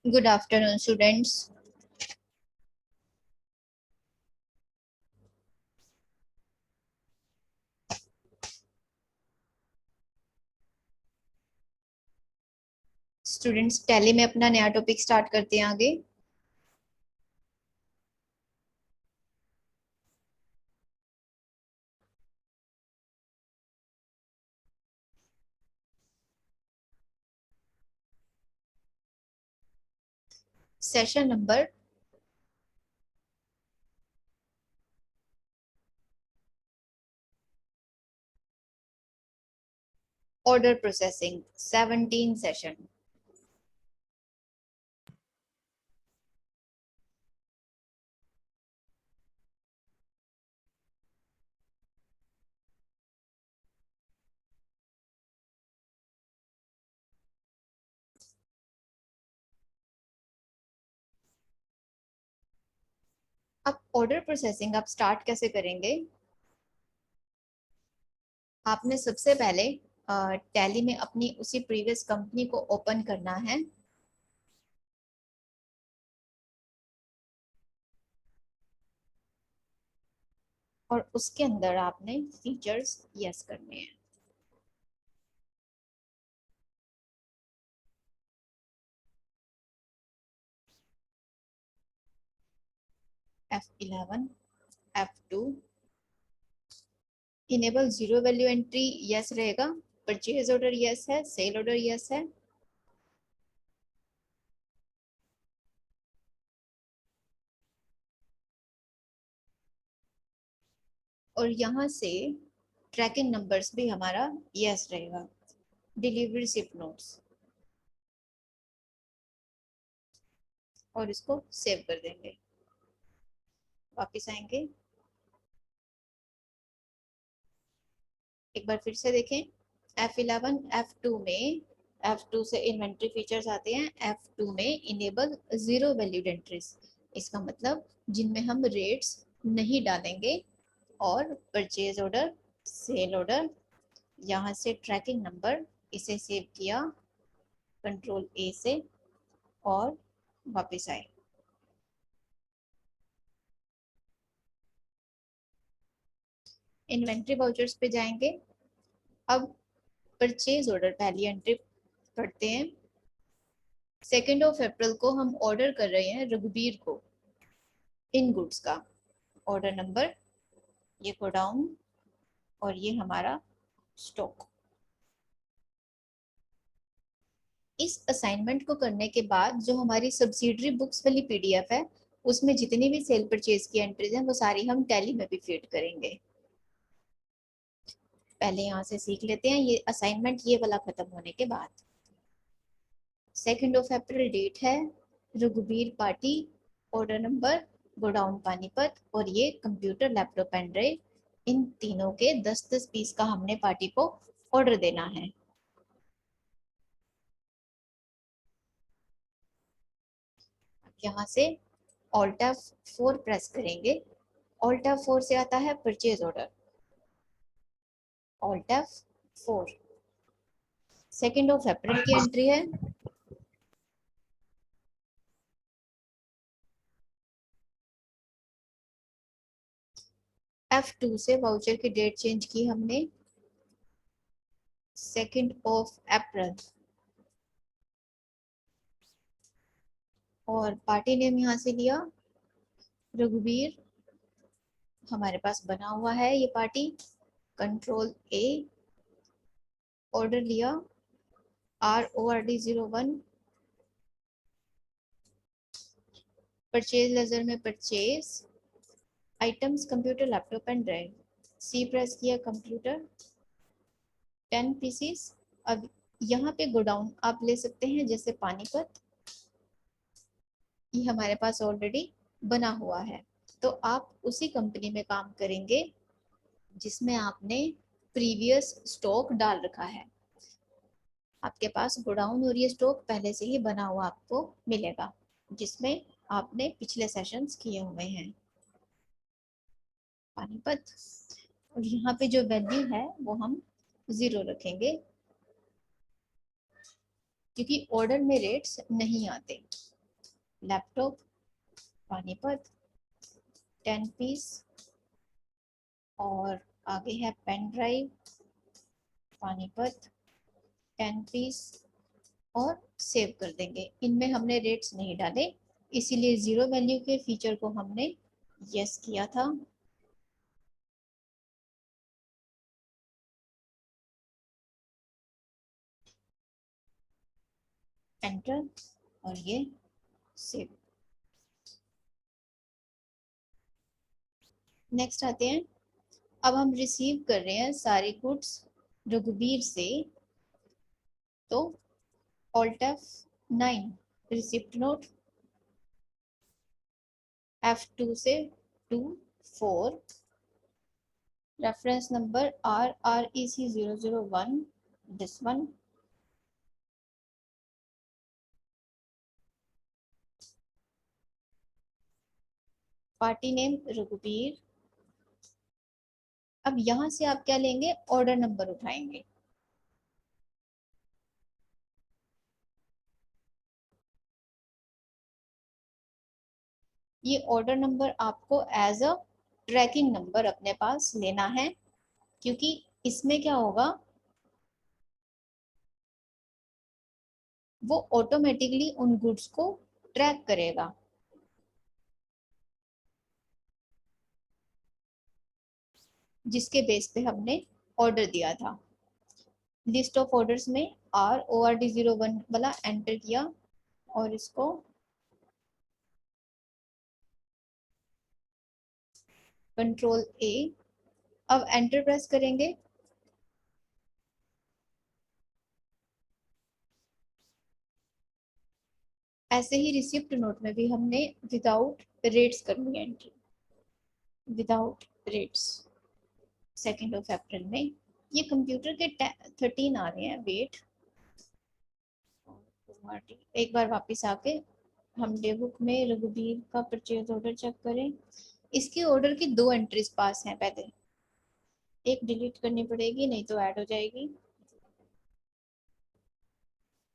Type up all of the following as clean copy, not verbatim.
Good afternoon, students. Students tally में अपना नया टॉपिक स्टार्ट करते हैं आगे। Session number processing 17 session. अब ऑर्डर प्रोसेसिंग आप स्टार्ट कैसे करेंगे? आपने सबसे पहले टैली में अपनी उसी प्रीवियस कंपनी को ओपन करना है और उसके अंदर आपने फीचर्स यस करने हैं। F11, F2 enable zero value entry yes रहेगा। परचेज ऑर्डर यस है, सेल ऑर्डर यस है। और यहाँ से ट्रैकिंग नंबर्स भी हमारा यस रहेगा। डिलीवरी शिप नोट्स और इसको सेव कर देंगे। वापस आएंगे, एक बार फिर से देखें। F11, F2 में F2 से इन्वेंट्री फीचर्स आते हैं। F2 में इनेबल जीरो वैल्यूड एंट्रीज, इसका मतलब जिनमें हम रेट्स नहीं डालेंगे। और परचेज ऑर्डर, सेल ऑर्डर, यहाँ से ट्रैकिंग नंबर, इसे सेव किया कंट्रोल ए से और वापस आए। इन्वेंट्री वाउचर्स पे जाएंगे। अब परचेज ऑर्डर पहली एंट्री पढ़ते हैं। 2 अप्रैल को हम ऑर्डर कर रहे हैं रघुबीर को इन गुड्स का। ऑर्डर नंबर, ये गोडाउन और ये हमारा स्टॉक। इस असाइनमेंट को करने के बाद जो हमारी सब्सिडरी बुक्स वाली पीडीएफ है, उसमें जितनी भी सेल परचेज की एंट्रीज हैं वो सारी हम टैली में भी फीड करेंगे। पहले यहाँ से सीख लेते हैं ये असाइनमेंट, ये वाला खत्म होने के बाद। 2 अप्रैल डेट है, Raghubir party, order number godown Panipat, और ये कंप्यूटर, लैपटॉप, पेन ड्राइव, इन तीनों के 10-10 पीस का हमने पार्टी को ऑर्डर देना है। यहाँ से Alt F4 प्रेस करेंगे। Alt F4 से आता है परचेज ऑर्डर। Alt F4 2 अप्रैल की एंट्री है। F2 से वाउचर की डेट चेंज की हमने 2 अप्रैल, और पार्टी नेम यहाँ से लिया रघुबीर। हमारे पास बना हुआ है ये पार्टी, कंट्रोल ए, ऑर्डर लिया RORD01, परचेज लेजर में purchase items computer, laptop and drive, C press किया कंप्यूटर 10 पीसीस। अब यहाँ पे गोडाउन आप ले सकते हैं जैसे पानीपत, ये हमारे पास ऑलरेडी बना हुआ है, तो आप उसी कंपनी में काम करेंगे जिसमें आपने प्रीवियस स्टॉक डाल रखा है। आपके पास गोडाउन और ये स्टॉक पहले से ही बना हुआ आपको मिलेगा, जिसमें आपने पिछले सेशंस किए हुए हैं। पानीपत, और यहाँ पे जो वैल्यू है वो हम 0 रखेंगे क्योंकि ऑर्डर में रेट्स नहीं आते। लैपटॉप पानीपत 10 पीस, और आगे है पेन ड्राइव पानीपत 10 पीस, और सेव कर देंगे। इनमें हमने रेट्स नहीं डाले, इसीलिए जीरो वैल्यू के फीचर को हमने यस किया था। एंटर, और ये सेव। नेक्स्ट आते हैं, अब हम रिसीव कर रहे हैं सारी गुड्स रघुबीर से, तो alt F9 receipt note F2 से 2 4, reference number RREC001, this one, party name Raghubir. अब यहां से आप क्या लेंगे, ऑर्डर नंबर उठाएंगे। ये ऑर्डर नंबर आपको एज अ ट्रैकिंग नंबर अपने पास लेना है, क्योंकि इसमें क्या होगा, वो ऑटोमेटिकली उन गुड्स को ट्रैक करेगा। जिसके बेस पे हमने ऑर्डर दिया था। लिस्ट ऑफ ऑर्डर्स में RORD01 वाला एंटर किया, और इसको Ctrl A, अब एंटर प्रेस करेंगे। ऐसे ही रिसिप्ट नोट में भी हमने विदाउट रेट्स करनी है एंट्री, विदाउट रेट्स 2 अप्रैल में। ये कंप्यूटर के 13 आ रहे हैं, वेट एक बार वापस आके हम डे बुक में रघुबीर का परचेज ऑर्डर चेक करें। इसकी ऑर्डर की 2 एंट्रीज पास हैं, पहले एक डिलीट करनी पड़ेगी, नहीं तो ऐड हो जाएगी।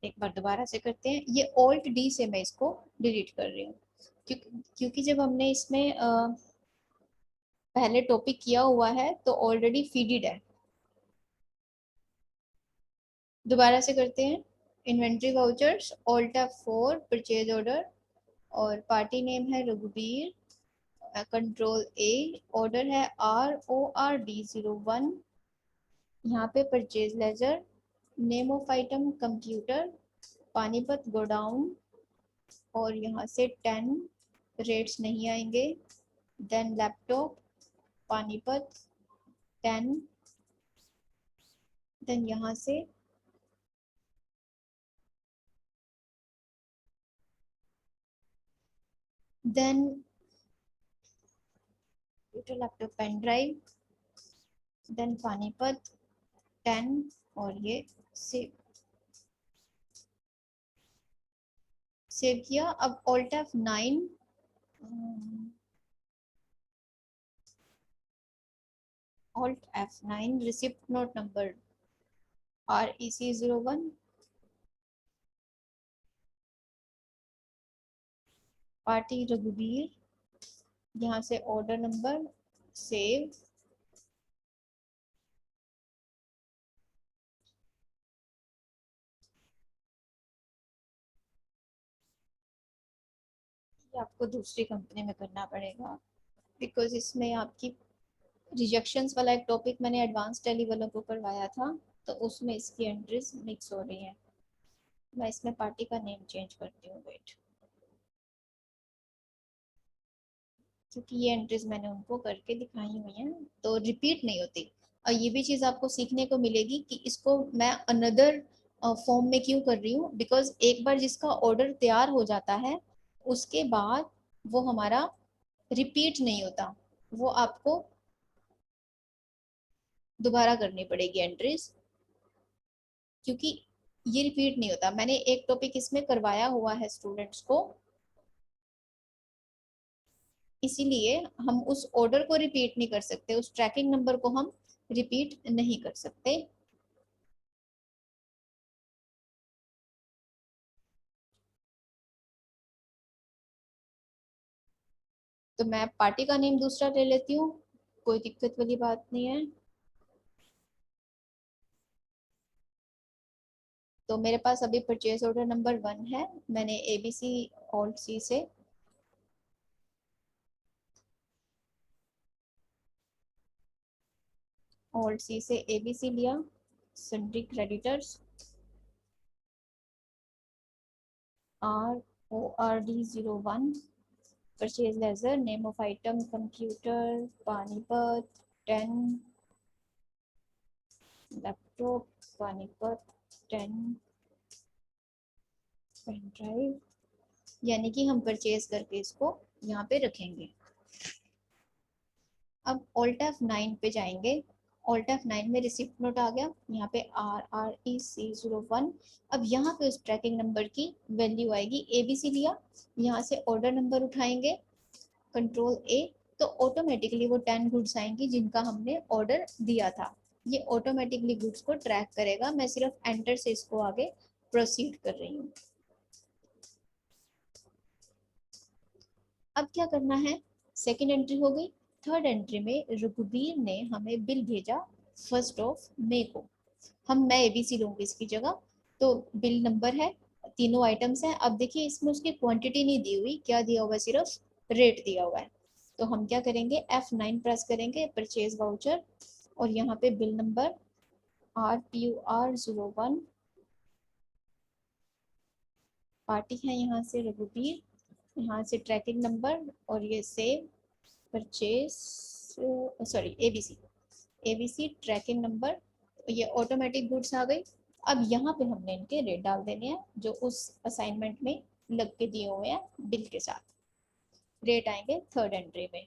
एक बार दोबारा से करते हैं, ये ऑल्ट डी से मैं इसको डिलीट कर रही हूँ, क्योंकि जब हमने इसमें पहले टॉपिक किया हुआ है तो ऑलरेडी फीडेड है। दोबारा से करते हैं, inventory vouchers Alt F4 purchase order, और पार्टी नेम है रघुबीर, Ctrl A, ऑर्डर है RORD01, यहाँ पे purchase ledger, name of item computer Panipat godown, और यहाँ से 10 रेट्स नहीं आएंगे। देन लैपटॉप पानीपत 10, देन यहाँ से then laptop pen drive, then Panipat 10, और ये सेव किया। अब Alt F9 receipt note number REC01, party Raghubir, यहाँ से ऑर्डर नंबर सेव, आपको दूसरी कंपनी में करना पड़ेगा, बिकॉज इसमें आपकी रिजेक्शंस वाला एक टॉपिक मैंने एडवांस टैली वालों को करवाया था, तो उसमें इसकी एंट्रीज मिक्स हो रही हैं। मैं इसमें पार्टी का नेम चेंज करती हूँ, वेट, क्योंकि ये एंट्रीज मैंने उनको करके दिखाई हुई हैं तो रिपीट नहीं होती। और ये भी चीज़ आपको सीखने को मिलेगी कि इसको मैं अनदर फॉर्म में क्यों कर रही हूँ, बिकॉज एक बार जिसका ऑर्डर तैयार हो जाता है उसके बाद वो हमारा रिपीट नहीं होता, वो आपको दोबारा करनी पड़ेगी एंट्रीज, क्योंकि ये रिपीट नहीं होता। मैंने एक टॉपिक इसमें करवाया हुआ है स्टूडेंट्स को, इसीलिए हम उस ऑर्डर को रिपीट नहीं कर सकते, उस ट्रैकिंग नंबर को हम रिपीट नहीं कर सकते। तो मैं पार्टी का नेम दूसरा ले लेती हूँ, कोई दिक्कत वाली बात नहीं है। तो मेरे पास अभी परचेज ऑर्डर नंबर 1 है, मैंने ABC ऑल्ट सी से ABC लिया। Sundry creditors RORD01, purchase ledger, name of item computer Panipat 10, laptop Panipat 10, pen drive, यानी कि हम परचेज करके इसको यहाँ पे रखेंगे। अब ऑल्ट F9 पे जाएंगे। ऑल्ट F9 में रिसिप्ट नोट आ गया, यहाँ पे RREC01। अब यहाँ पे उस ट्रैकिंग नंबर की वैल्यू आएगी। ABC लिया, यहाँ से ऑर्डर नंबर उठाएंगे, कंट्रोल A, तो ऑटोमेटिकली वो 10 गुड्स आएंगी जिनका हमने ऑर्डर दिया था। ये ऑटोमेटिकली गुड्स को ट्रैक करेगा, मैं सिर्फ एंटर से इसको आगे प्रोसीड कर रही हूँ। अब क्या करना है, सेकेंड एंट्री हो गई। थर्ड एंट्री में रघुबीर ने हमें बिल भेजा 1 मई को। मैं ABC लूंगी इसकी जगह। तो बिल नंबर है, तीनों आइटम्स हैं। अब देखिए इसमें उसकी क्वांटिटी नहीं दी हुई, क्या दिया हुआ है, सिर्फ रेट दिया हुआ है। तो हम क्या करेंगे, F9 प्रेस करेंगे, परचेज वाउचर, और यहाँ पे बिल नंबर RPUR01, पार्टी है यहाँ से रघुबीर, यहाँ से ट्रैकिंग नंबर, और ये save purchase, sorry ABC tracking number, ये ऑटोमेटिक गुड्स आ गई। अब यहाँ पे हमने इनके रेट डाल देने हैं जो उस असाइनमेंट में लग के दिए हुए हैं बिल के साथ। रेट आएंगे थर्ड एंट्री में।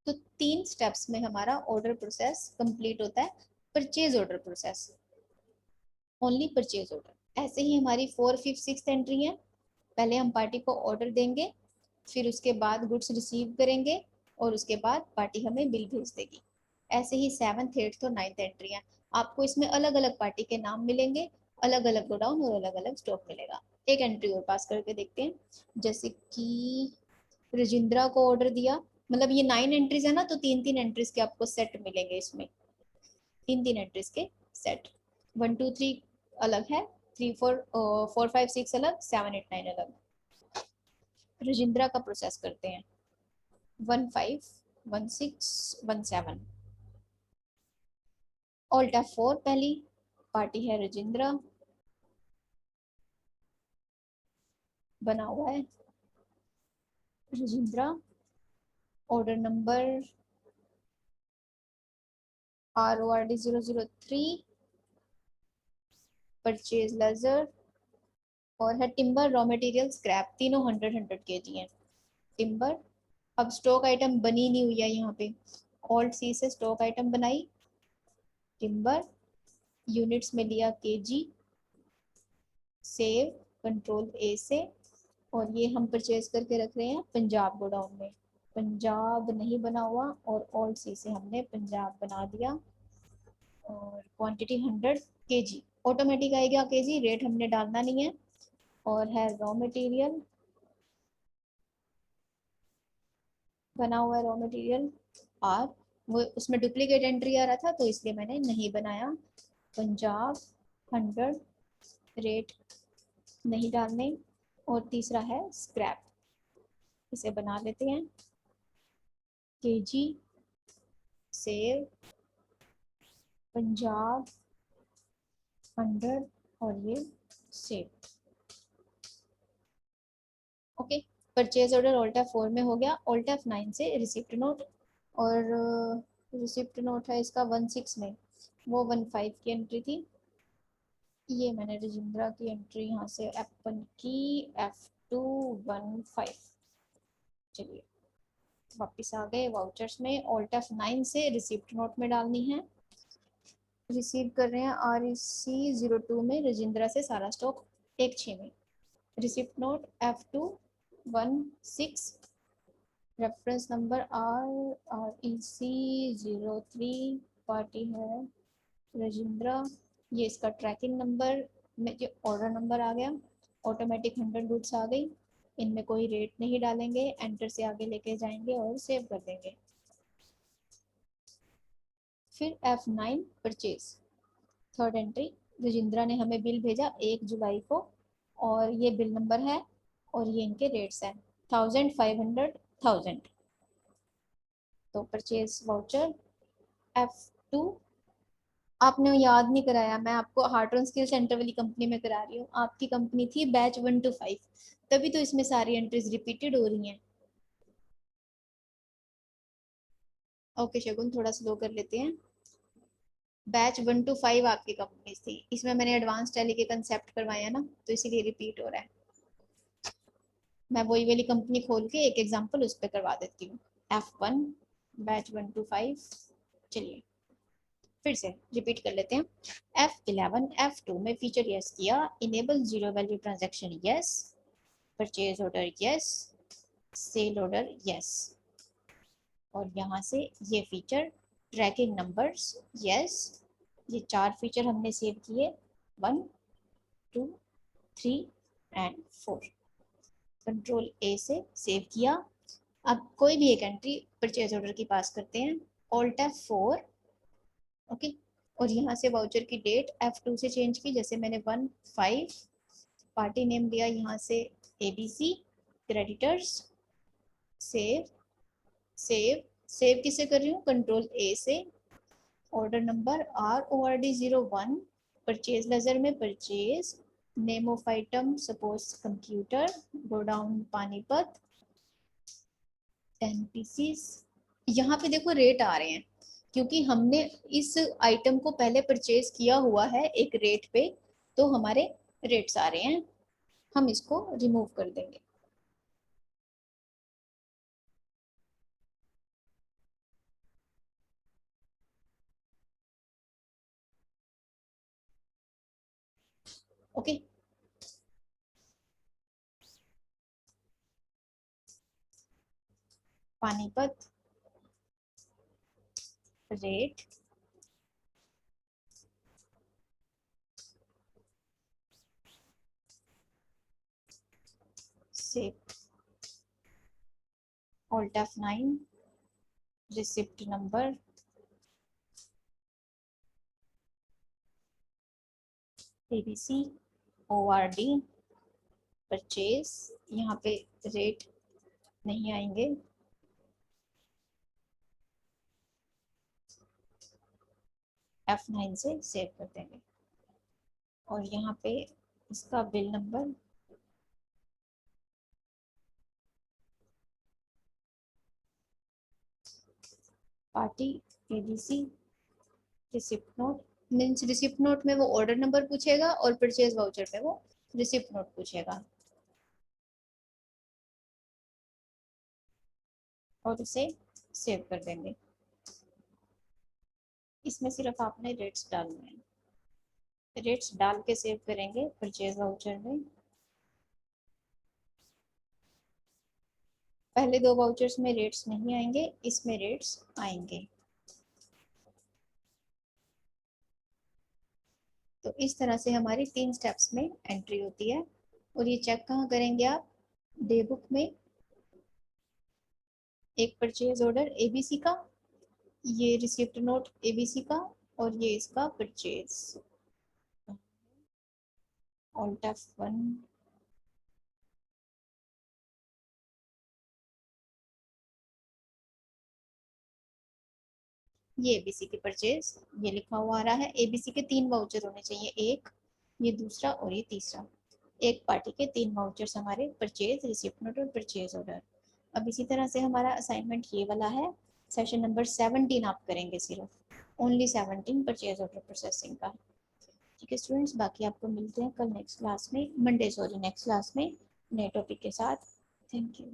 तो 3 स्टेप्स में हमारा ऑर्डर प्रोसेस कंप्लीट होता है। Purchase order process, only purchase order. ऐसे ही हमारी 4, 5, 6 एंट्री है। पहले हम पार्टी को ऑर्डर देंगे, फिर उसके बाद गुड्स रिसीव करेंगे, और उसके बाद पार्टी हमें बिल भेज देगी। ऐसे ही 7th, 8th और 9th एंट्री है। आपको इसमें अलग अलग पार्टी के नाम मिलेंगे, अलग अलग गोडाउन और अलग अलग स्टॉक मिलेगा। एक एंट्री और पास करके देखते हैं, जैसे कि रजिंद्रा को ऑर्डर दिया, मतलब ये 9 एंट्रीज है ना, तो 3-3 एंट्रीज के आपको सेट मिलेंगे इसमें, 3-3 एंट्रीज के सेट। 1, 2, 3 अलग है, 3, 4, 4, 5, 6 अलग, 7, 8, 9 अलग। रजिंद्रा का प्रोसेस करते हैं, 1, 5, 1, 6, 1, 7। ऑल्ट F4, पहली पार्टी है रजिंद्रा, बना हुआ है Rajindra. Order number RORD003, purchase ledger, और है टिम्बर, रॉ मटेरियल, स्क्रैप, तीनों 100-100 kg हैं। टिम्बर, अब स्टॉक आइटम बनी नहीं हुई है यहाँ पे, ऑल्ट C से स्टॉक आइटम बनाई, टिम्बर, यूनिट्स में लिया केजी, सेव, कंट्रोल A से, और ये हम परचेज करके रख रहे हैं पंजाब गोडाउन में। पंजाब नहीं बना हुआ, और ऑल्ट C से हमने पंजाब बना दिया, और क्वांटिटी 100 kg, ऑटोमेटिक आएगा केजी, रेट हमने डालना नहीं है। और है रॉ मटेरियल, बना हुआ है रॉ मटेरियल आर, वो उसमें डुप्लीकेट एंट्री आ रहा था तो इसलिए मैंने नहीं बनाया। पंजाब 100, रेट नहीं डालने। और तीसरा है स्क्रैप, इसे बना लेते हैं, केजी, सेव, पंजाब 100, और ये save. Okay, purchase order alt F4 में हो गया। ऑल्ट F9 से रिसिप्ट नोट, और रिसिप्ट नोट है इसका 1/6 में, वो 1/5 की एंट्री थी। ये मैंने रजिंद्रा की एंट्री यहाँ से एप्पल की F215। चलिए वापस आ गए वाउचर्स में, ऑल्ट F9 से रिसिप्ट नोट में डालनी है। रिसीव कर रहे हैं REC02 में रजिंद्रा से सारा स्टॉक 1/6 में। Receipt note F216, reference number RREC03, party है रजिंद्रा, ये इसका ट्रैकिंग नंबर में जो ऑर्डर नंबर आ गया। ऑटोमेटिक 100 गुड्स आ गई, इनमें कोई रेट नहीं डालेंगे, एंटर से आगे लेके जाएंगे और सेव कर देंगे। फिर F9 purchase, third entry, Rajindra ने हमें बिल भेजा 1 जुलाई को और ये बिल नंबर है और ये इनके रेट्स हैं 1500 1000। तो परचेज वाउचर F2, आपने याद नहीं कराया, मैं आपको हार्ट एंड स्किल सेंटर वाली कंपनी में करा रही हूँ, आपकी कंपनी थी बैच 1 to 5, तभी तो इसमें सारी एंट्रीज रिपीटेड हो रही हैं। ओके शगुन, थोड़ा स्लो कर लेते हैं। बैच 1 to 5 आपकी कंपनी थी, इसमें मैंने एडवांस टैली के कंसेप्ट करवाए हैं ना, तो इसीलिए रिपीट हो रहा है। मैं वही वाली कंपनी खोल के एक एग्जांपल उस पर करवा देती हूँ। F1 batch 1 to 5। चलिए फिर से रिपीट कर लेते हैं। F11 F2 में फीचर यस किया, enable zero value transaction yes, purchase order yes, sale order yes, और यहाँ से ये फीचर ट्रैकिंग नंबर्स यस, ये 4 फीचर हमने सेव किए 1 2 3 एंड 4। कंट्रोल ए से सेव किया। अब कोई भी एक एंट्री परचेज ऑर्डर की पास करते हैं, ऑल्ट F4। ओके, और यहाँ से वाउचर की डेट F2 से चेंज की, जैसे मैंने 1/5, पार्टी नेम दिया यहाँ से ABC, creditors, save save save किसे कर रही हूँ, कंट्रोल ए से, order number RORD01, purchase ledger में purchase, name of item suppose computer, godown Panipat, 10 pieces. यहाँ पे देखो रेट आ रहे हैं क्योंकि हमने इस आइटम को पहले परचेज किया हुआ है एक रेट पे, तो हमारे रेट्स आ रहे हैं, हम इसको रिमूव कर देंगे। ओके, पानीपत रेट से, alt F9, receipt number ABC ORD, purchase, यहाँ पे रेट नहीं आएंगे, F9 से सेव कर देंगे, और यहाँ पे इसका bill number party ABC, receipt note, means receipt note में वो ऑर्डर नंबर पूछेगा और परचेज वाउचर में वो रिसिप्ट नोट पूछेगा, और इसे सेव कर देंगे। इसमें सिर्फ आपने रेट्स डालने हैं, रेट्स डाल के सेव करेंगे परचेज वाउचर में। पहले 2 वाउचर्स में रेट्स नहीं आएंगे, इसमें रेट्स आएंगे। तो इस तरह से हमारी 3 स्टेप्स में एंट्री होती है। और ये चेक कहाँ करेंगे आप, डे बुक में, एक परचेज ऑर्डर ABC का, ये रिसिप्ट नोट ABC का, और ये इसका परचेज, ऑल्ट F1, ये ABC की परचेज, ये लिखा हुआ आ रहा है। ABC के 3 वाउचर होने चाहिए, एक ये दूसरा और ये तीसरा, एक पार्टी के 3 वाउचर्स हमारे परचेज, रिसिप्ट नोट और परचेज ऑर्डर। अब इसी तरह से हमारा असाइनमेंट ये वाला है, सेशन नंबर 17 आप करेंगे, सिर्फ ओनली 17 परचेज ऑर्डर प्रोसेसिंग का। ठीक है स्टूडेंट्स, बाकी आपको मिलते हैं कल नेक्स्ट क्लास में, मंडे सॉरी नेक्स्ट क्लास में, नए टॉपिक के साथ। Thank you.